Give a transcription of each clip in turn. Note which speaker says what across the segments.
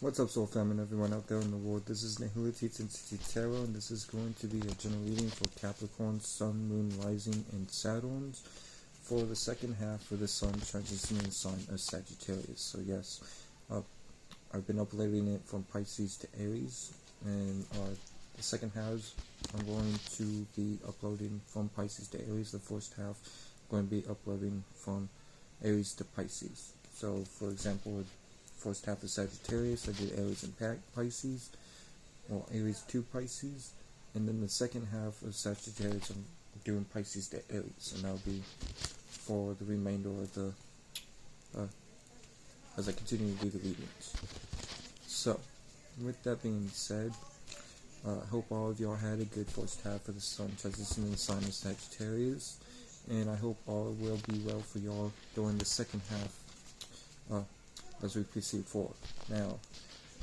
Speaker 1: What's up, Soul Fam, and everyone out there in the world? This is Nihility Intensity Tarot, and this is going to be a general reading for Capricorn, Sun, Moon, Rising, and Saturn for the second half of the Sun transitioning sign of Sagittarius. So yes, I've been uploading it from Pisces to Aries, and the second half I'm going to be uploading from Pisces to Aries. The first half I'm going to be uploading from Aries to Pisces. So for example, first half of Sagittarius, I did Aries and Pisces, or Aries to Pisces, and then the second half of Sagittarius, I'm doing Pisces to Aries, and that'll be for the remainder of the, as I continue to do the readings. So, with that being said, I hope all of y'all had a good first half of the Sun transitioning the sign of Sagittarius, and I hope all will be well for y'all during the second half, as we proceed forward. Now,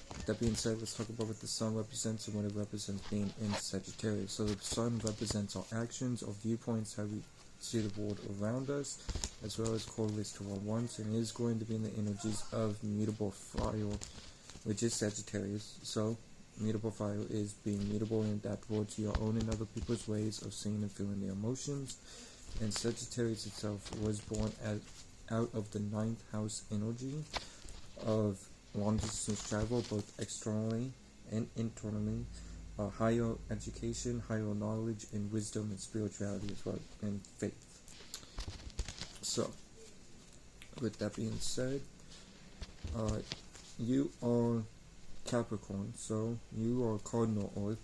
Speaker 1: with that being said, let's talk about what the Sun represents and what it represents being in Sagittarius. So the Sun represents our actions, our viewpoints, how we see the world around us, as well as correlates to our wants, and is going to be in the energies of mutable fire, which is Sagittarius. So mutable fire is being mutable and adaptable to your own and other people's ways of seeing and feeling their emotions. And Sagittarius itself was born out of the 9th house energy of long distance travel, both externally and internally, higher education, higher knowledge, and wisdom and spirituality as well, and faith. So, with that being said, you are Capricorn, so you are cardinal earth,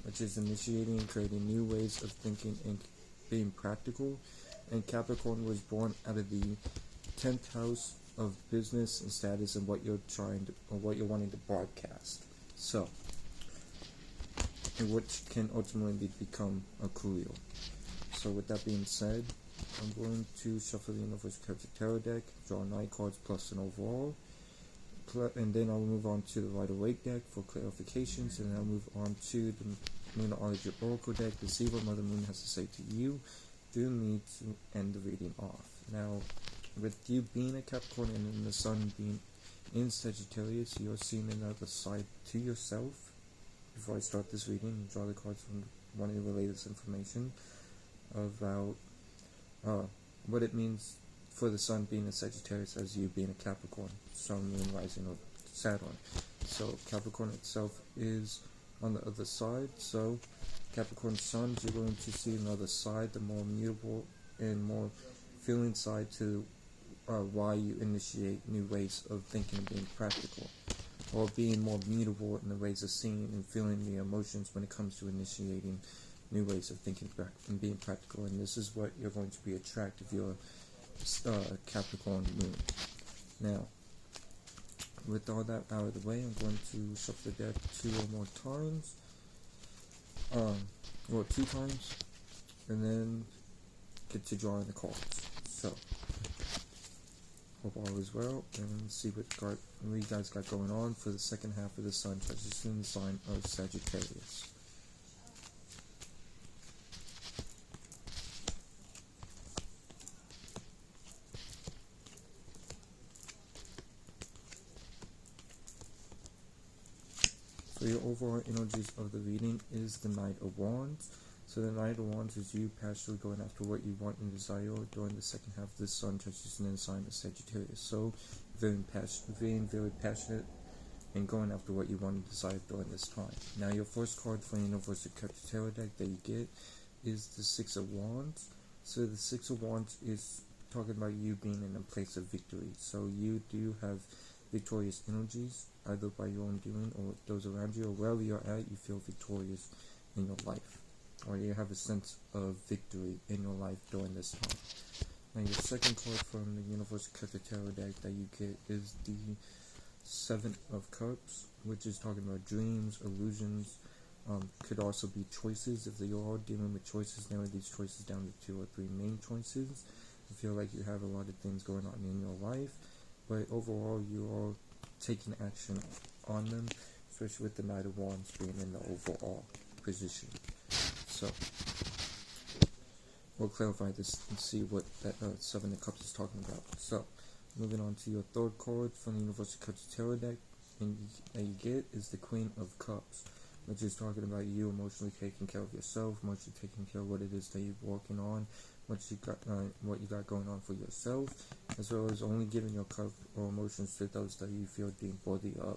Speaker 1: which is initiating and creating new ways of thinking and being practical. And Capricorn was born out of the 10th house of business and status and what you're trying to, or what you're wanting to broadcast. So, which can ultimately become a career. So with that being said, I'm going to shuffle the Universal Character Tarot deck, draw 9 cards plus an overall, and then I'll move on to the Waite deck for clarifications, and then I'll move on to the Moonology Oracle deck to see what Mother Moon has to say to you through me to end the reading off. Now, with you being a Capricorn and then the Sun being in Sagittarius, you're seeing another side to yourself. Before I start this reading, draw the cards from one of the latest information about what it means for the Sun being a Sagittarius as you being a Capricorn, Sun, Moon, Rising, or Saturn. So Capricorn itself is on the other side. So Capricorn Suns, you're going to see another side, the more mutable and more feeling side to why you initiate new ways of thinking and being practical, or being more mutable in the ways of seeing and feeling the emotions when it comes to initiating new ways of thinking and being practical. And this is what you're going to be attracted if you're Capricorn Moon. Now, with all that out of the way, I'm going to shuffle the deck 2 or more times, or 2 times, and then get to drawing the cards. So, hope all is well, and see what you guys got going on for the second half of the Sun transitioning the sign of Sagittarius. So your overall energies of the reading is the Knight of Wands. So the Knight of Wands is you passionately going after what you want and desire during the second half of the Sun transitioning the sign of Sagittarius. So very passionate and going after what you want and desire during this time. Now your first card for the Universal Character Tarot deck that you get is the 6 of Wands. So the 6 of Wands is talking about you being in a place of victory. So you do have victorious energies, either by your own doing or those around you, or wherever you're at, you feel victorious in your life, or you have a sense of victory in your life during this time. Now your second card from the Universal Character Tarot deck that you get is the 7 of Cups, which is talking about dreams, illusions, could also be choices. If you are dealing with choices, narrow these choices down to 2 or 3 main choices. You feel like you have a lot of things going on in your life, but overall you are taking action on them, especially with the Knight of Wands being in the overall position. So, we'll clarify this and see what that 7 of Cups is talking about. So, moving on to your third card from the Universal Character Tarot deck, that you get is the Queen of Cups, which is talking about you emotionally taking care of yourself, emotionally taking care of what it is that you're working on, what you got going on for yourself, as well as only giving your cup or emotions to those that you feel deemed worthy of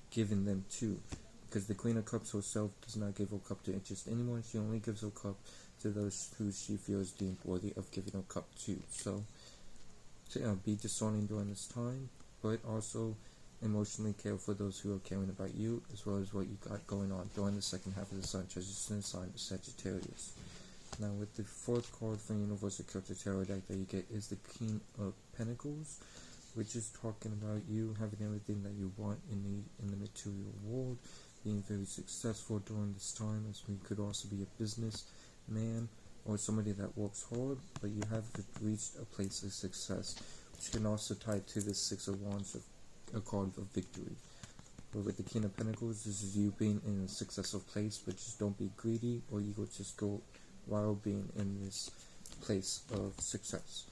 Speaker 1: giving them to. Because the Queen of Cups herself does not give her cup to just anyone. She only gives her cup to those who she feels deemed worthy of giving her cup to. So, be discerning during this time, but also emotionally care for those who are caring about you, as well as what you got going on during the second half of the sun transition sign of Sagittarius. Now, with the fourth card from Universal Celtic Tarot deck that you get is the King of Pentacles, which is talking about you having everything that you want and need in the material world, being very successful during this time, as we could also be a businessman or somebody that works hard, but you have reached a place of success, which can also tie to the Six of Wands, a card of victory. But with the King of Pentacles, this is you being in a successful place, but just don't be greedy or you will just go while being in this place of success.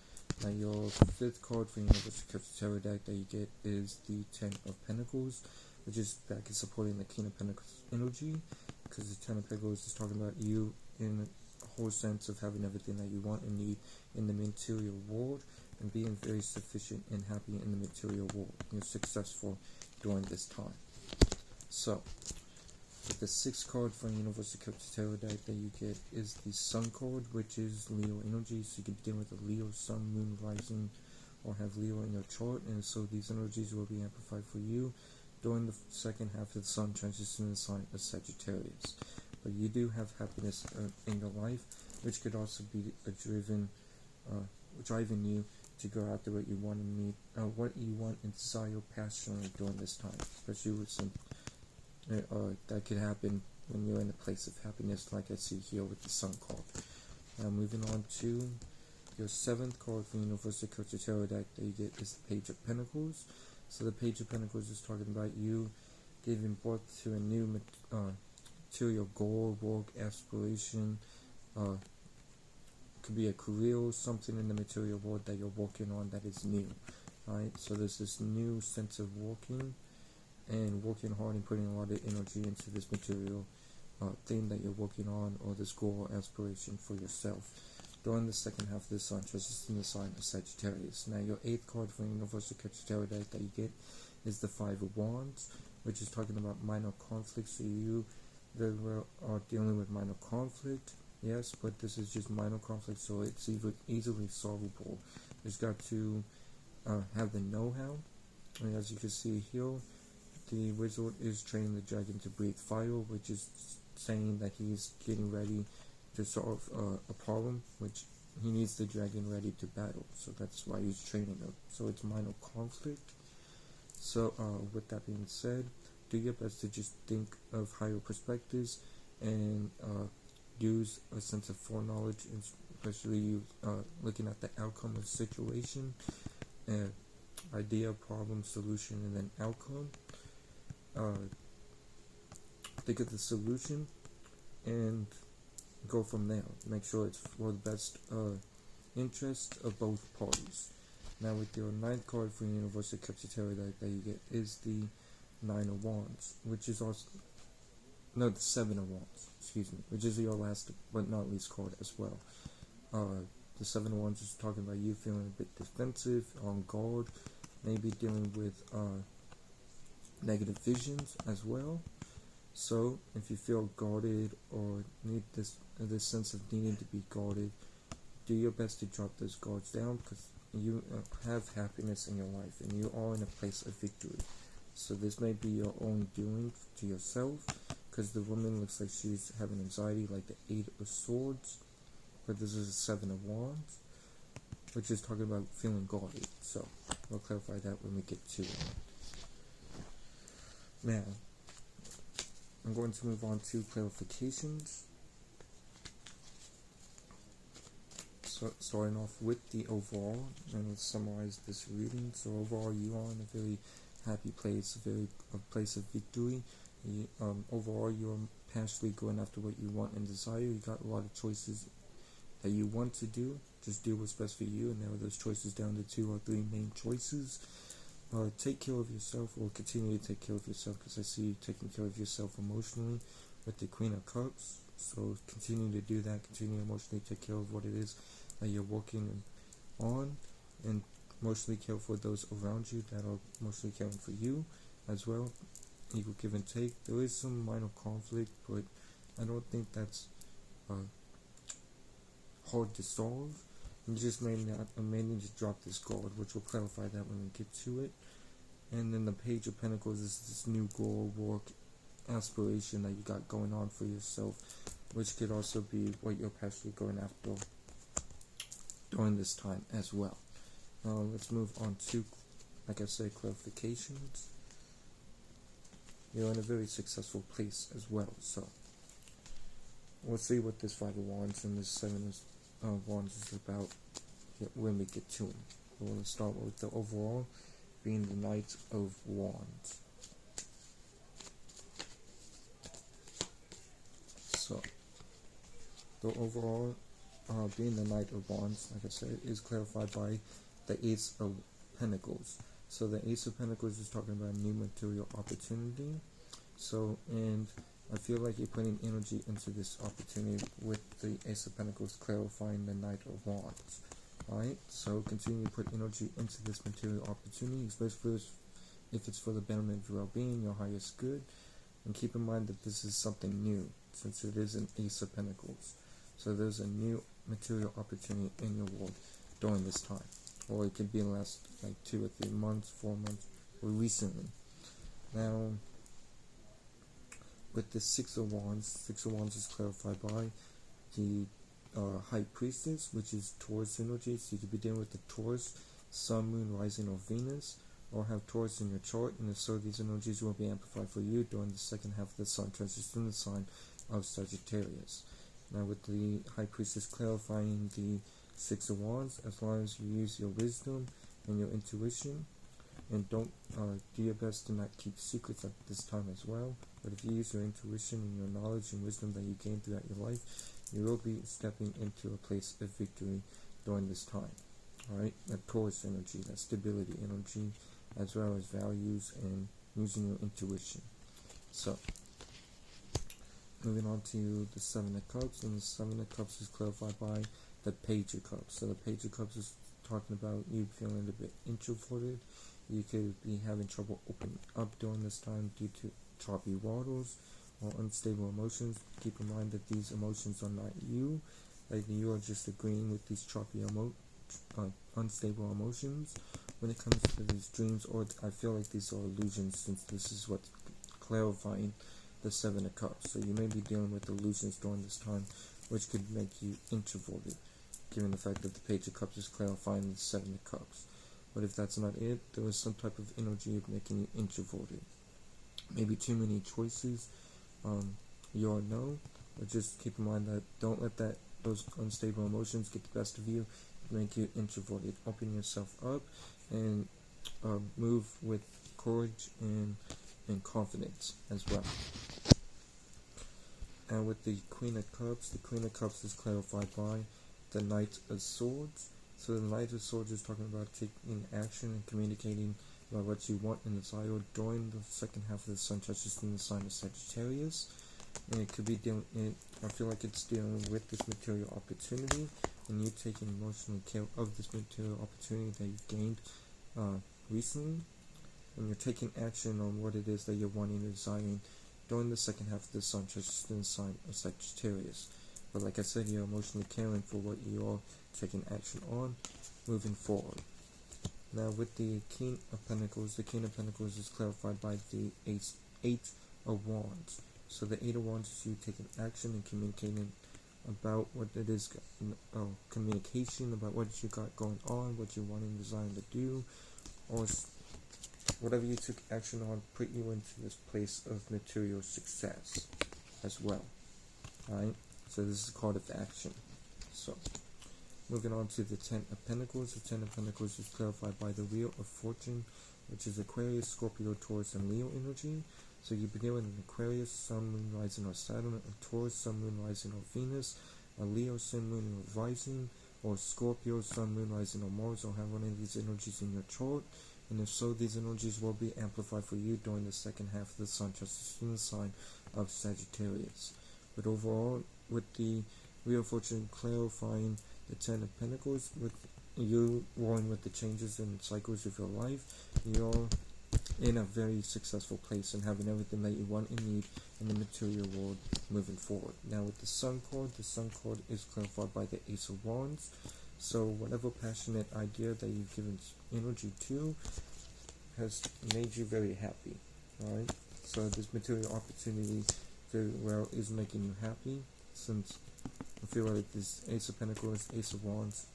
Speaker 1: Now, your fifth card for Universal Celtic Tarot deck that you get is the Ten of Pentacles, which is back in supporting the King of Pentacles energy, because the Ten of Pentacles is talking about you in a whole sense of having everything that you want and need in the material world, and being very sufficient and happy in the material world. You're successful during this time. So, with the sixth card from Universal Celtic Tarot deck that you get is the Sun card, which is Leo energy. So you can deal with a Leo, Sun, Moon, Rising, or have Leo in your chart, and so these energies will be amplified for you during the second half of the Sun transition in the sign of Sagittarius. But you do have happiness in your life, which could also be driving you to go after what you want and need, what you want and desire passionately during this time, especially with some that could happen when you're in a place of happiness, like I see here with the Sun card. Now, moving on to your seventh card from Universal Celtic Tarot deck that you get is the Page of Pentacles. So the Page of Pentacles is talking about you giving birth to a new material goal, work, aspiration. Could be a career or something in the material world that you're working on that is new. Right? So there's this new sense of working hard and putting a lot of energy into this material thing that you're working on, or this goal or aspiration for yourself during the second half of the Sun transition in the sign of Sagittarius. Now, your eighth card from Universal Celtic Tarot deck that you get is the Five of Wands, which is talking about minor conflicts. So you very well are dealing with minor conflict, yes, but this is just minor conflict, so it's easily solvable. You just got to have the know-how, and as you can see here, the wizard is training the dragon to breathe fire, which is saying that he's getting ready to solve a problem, which he needs the dragon ready to battle. So that's why he's training him. So it's minor conflict. So with that being said, do your best to just think of higher perspectives and use a sense of foreknowledge, especially you looking at the outcome of the situation, idea, problem, solution, and then outcome. Think of the solution and go from there. Make sure it's for the best interest of both parties. Now, with your ninth card for Universal Celtic Tarot deck that you get is the Nine of Wands, which is also the Seven of Wands, which is your last but not least card as well. The Seven of Wands is talking about you feeling a bit defensive, on guard, maybe dealing with negative visions as well. So if you feel guarded or need this sense of needing to be guarded, do your best to drop those guards down, because you have happiness in your life and you are in a place of victory. So this may be your own doing to yourself, because the woman looks like she's having anxiety, like the Eight of Swords, but this is a Seven of Wands, which is talking about feeling guarded. So we'll clarify that when we get to it. Now, I'm going to move on to clarifications. So, starting off with the overall, and let's summarize this reading. So overall, you are in a very happy place, a place of victory. Overall, you're passionately going after what you want and desire. You got a lot of choices that you want to do. Just do what's best for you, and narrow those choices down to 2 or 3 main choices. take care of yourself, or continue to take care of yourself, because I see you taking care of yourself emotionally with the Queen of Cups. So continue to do that. Continue to emotionally take care of what it is that you're working on, and emotionally care for those around you that are emotionally caring for you as well. Equal give and take. There is some minor conflict, but I don't think that's hard to solve. You just may need to drop this card, which will clarify that when we get to it. And then the Page of Pentacles is this new goal, work, aspiration that you got going on for yourself, which could also be what you're passionately going after during this time as well. Let's move on to, like I said, clarifications. You're in a very successful place as well, so we'll see what this Five of Wands and this Seven of Wands is about when we get to them. We're going to start with the overall being the Knight of Wands. So, the overall being the Knight of Wands, like I said, is clarified by the Ace of Pentacles. So the Ace of Pentacles is talking about new material opportunity. So, and I feel like you're putting energy into this opportunity with the Ace of Pentacles clarifying the Knight of Wands. Alright, so continue to put energy into this material opportunity, especially if it's for the betterment of your well-being, your highest good. And keep in mind that this is something new, since it is an Ace of Pentacles. So there's a new material opportunity in your world during this time. Or it could be in the last like 2 or 3 months, 4 months, or recently. Now, with the Six of Wands is clarified by the High Priestess, which is Taurus energy. So you could be dealing with the Taurus, Sun, Moon, Rising, or Venus, or have Taurus in your chart, and if so, these energies will be amplified for you during the second half of the Sun transition in the sign of Sagittarius. Now, with the High Priestess clarifying the Six of Wands, as long as you use your wisdom and your intuition, and don't do your best to not keep secrets at this time as well. But if you use your intuition and your knowledge and wisdom that you gain throughout your life, you will be stepping into a place of victory during this time. Alright, that Taurus energy, that stability energy, as well as values and using your intuition. So, moving on to the Seven of Cups, and the Seven of Cups is clarified by the Page of Cups. So the Page of Cups is talking about you feeling a bit introverted. You could be having trouble opening up during this time due to choppy waters or unstable emotions. Keep in mind that these emotions are not you. Like, you are just agreeing with these choppy unstable emotions when it comes to these dreams, or I feel like these are illusions, since this is what's clarifying the Seven of Cups. So you may be dealing with illusions during this time, which could make you introverted, given the fact that the Page of Cups is clarifying the Seven of Cups. But if that's not it, there is some type of energy of making you introverted. Maybe too many choices, your no, but just keep in mind that don't let those unstable emotions get the best of you, make you introverted. Open yourself up and move with courage and confidence as well. And with the Queen of Cups is clarified by the Knight of Swords. So the Knight of Swords is talking about taking action and communicating about what you want and desire during the second half of the Sun transition in the sign of Sagittarius. And it could be I feel like it's dealing with this material opportunity, and you taking emotional care of this material opportunity that you've gained recently, and you're taking action on what it is that you're wanting and desiring during the second half of the Sun transition in the sign of Sagittarius. But like I said, you're emotionally caring for what you are taking action on moving forward. Now, with the King of Pentacles is clarified by the Eight of Wands. So the Eight of Wands is you taking action and communicating about what it is, communication about what you got going on, what you're wanting and desiring to do, or whatever you took action on put you into this place of material success as well. Alright, so this is a card of action. So, moving on to the Ten of Pentacles. The Ten of Pentacles is clarified by the Wheel of Fortune, which is Aquarius, Scorpio, Taurus, and Leo energy. So you begin with an Aquarius, Sun, Moon, Rising, or Saturn, a Taurus, Sun, Moon, Rising, or Venus, a Leo, Sun, Moon, or Rising, or Scorpio, Sun, Moon, Rising, or Mars, or have one of these energies in your chart. And if so, these energies will be amplified for you during the second half of the Sun transition in the sign of Sagittarius. But overall, with the Wheel of Fortune clarifying the Ten of Pentacles, with you rolling with the changes and cycles of your life, you're in a very successful place and having everything that you want and need in the material world moving forward. Now with the Sun card is clarified by the Ace of Wands. So whatever passionate idea that you've given energy to has made you very happy. Alright? So this material opportunity very well is making you happy, since I feel like this Ace of Pentacles, Ace of Wands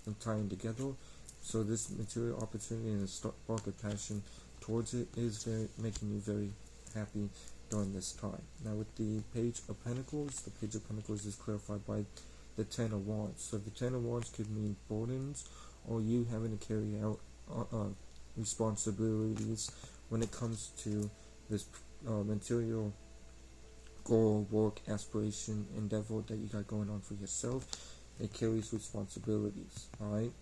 Speaker 1: and tying together. So this material opportunity and a spark of passion towards it is making you very happy during this time. Now with the Page of Pentacles, the Page of Pentacles is clarified by the Ten of Wands. So the Ten of Wands could mean burdens, or you having to carry out responsibilities when it comes to this material goal, work, aspiration, endeavor that you got going on for yourself. It carries responsibilities. Alright?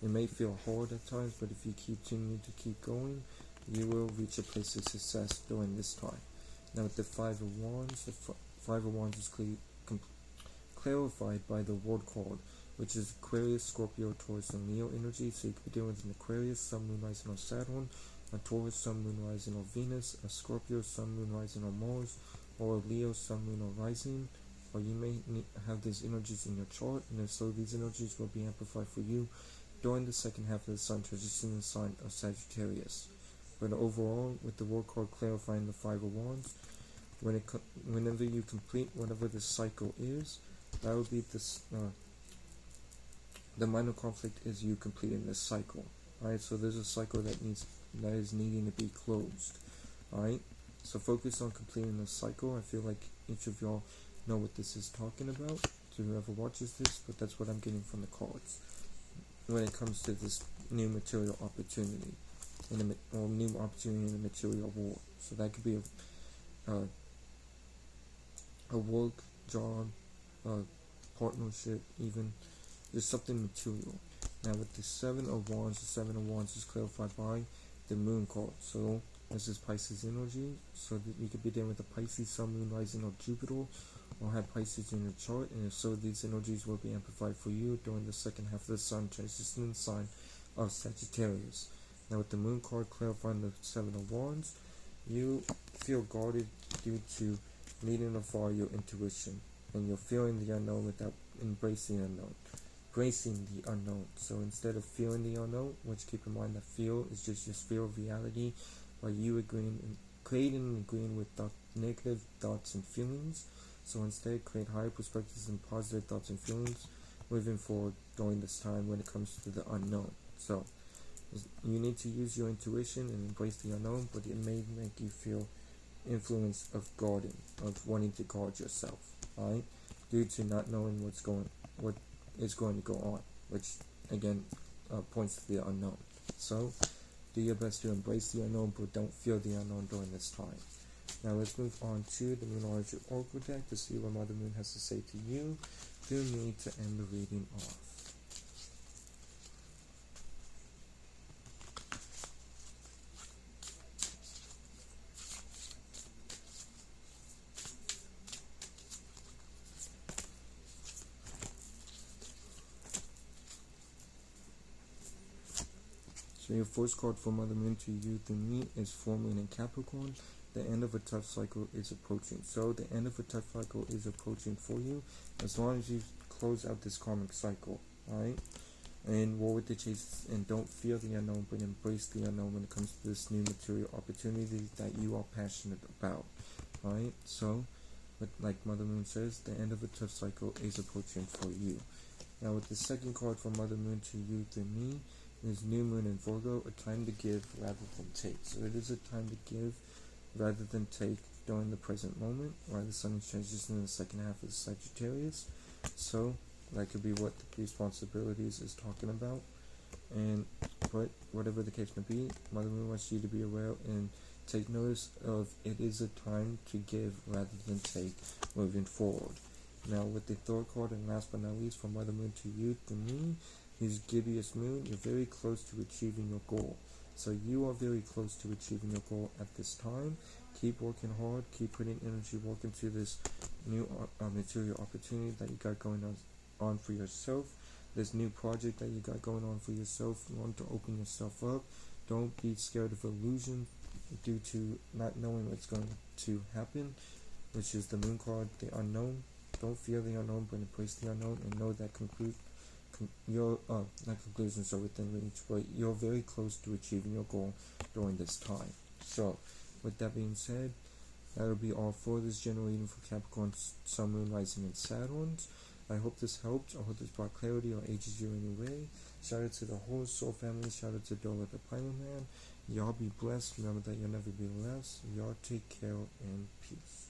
Speaker 1: It may feel hard at times, but if you continue to keep going, you will reach a place of success during this time. Now with the Five of Wands, the Five of Wands is clarified by the World card, which is Aquarius, Scorpio, Taurus, and Leo energy. So you could be dealing with an Aquarius, Sun, Moon, Rising on Saturn, a Taurus, Sun, Moon, Rising on Venus, a Scorpio, Sun, Moon, Rising on Mars, or a Leo, Sun, Moon, or Rising. Or you may have these energies in your chart, and if so, these energies will be amplified for you during the second half of the Sun transition in the sign of Sagittarius. But overall, with the World card clarifying the Five of Wands, whenever you complete whatever the cycle is, that would be this. The minor conflict is you completing this cycle. Alright, so there's a cycle that is needing to be closed. Alright, so focus on completing the cycle. I feel like each of y'all know what this is talking about, to whoever watches this, but that's what I'm getting from the cards when it comes to this new material opportunity or new opportunity in the material world. So that could be a work, job, partnership, even just something material. Now with the Seven of Wands, the Seven of Wands is clarified by the Moon card. So this is Pisces energy, so that you could be dealing with a Pisces, Sun, Moon, Rising, or Jupiter, or have Pisces in your chart, and if so, these energies will be amplified for you during the second half of the Sun transition in the sign of Sagittarius. Now with the Moon card clarifying the Seven of Wands, you feel guarded due to needing to follow your intuition, and you're feeling the unknown without embracing the unknown. Bracing the unknown. So instead of feeling the unknown, which keep in mind that feel is just your sphere of reality, by you creating and agreeing with negative thoughts and feelings. So instead, create higher perspectives and positive thoughts and feelings moving forward during this time when it comes to the unknown. So you need to use your intuition and embrace the unknown, but it may make you feel influence of guarding, of wanting to guard yourself, alright, due to not knowing what is going to go on, which again points to the unknown. So do your best to embrace the unknown, but don't feel the unknown during this time. Now let's move on to the Moonology Oracle deck to see what Mother Moon has to say to you through me to end the reading off. So your first card for Mother Moon to you through me is Full Moon in Capricorn. The end of a tough cycle is approaching. So the end of a tough cycle is approaching for you as long as you close out this karmic cycle. Alright? And war with the chase, and don't fear the unknown, but embrace the unknown when it comes to this new material opportunity that you are passionate about. Alright? So, but like Mother Moon says, the end of a tough cycle is approaching for you. Now with the second card for Mother Moon to you through me is New Moon in Virgo, a time to give rather than take. So it is a time to give rather than take during the present moment, while the Sun is transitioning in the second half of the Sagittarius. So that could be what the responsibilities is talking about. But whatever the case may be, Mother Moon wants you to be aware and take notice of it is a time to give rather than take moving forward. Now with the third card and last but not least from Mother Moon to you, to me, is Gibeous Moon. You're very close to achieving your goal. So you are very close to achieving your goal at this time. Keep working hard, keep putting energy work into this new material opportunity that you got going on for yourself, this new project that you got going on for yourself. You want to open yourself up. Don't be scared of illusion due to not knowing what's going to happen, which is the moon card, the unknown. Don't fear the unknown, but embrace the unknown and know that your not conclusions are within reach, but you're very close to achieving your goal during this time. So with that being said, that'll be all for this general reading for Capricorn, Sun, Moon, Rising, and Saturn. I hope this helped. I hope this brought clarity or ages you in any way. Shout out to the whole soul family. Shout out to Dola the Pilot Man. Y'all be blessed. Remember that you'll never be less. Y'all take care and peace.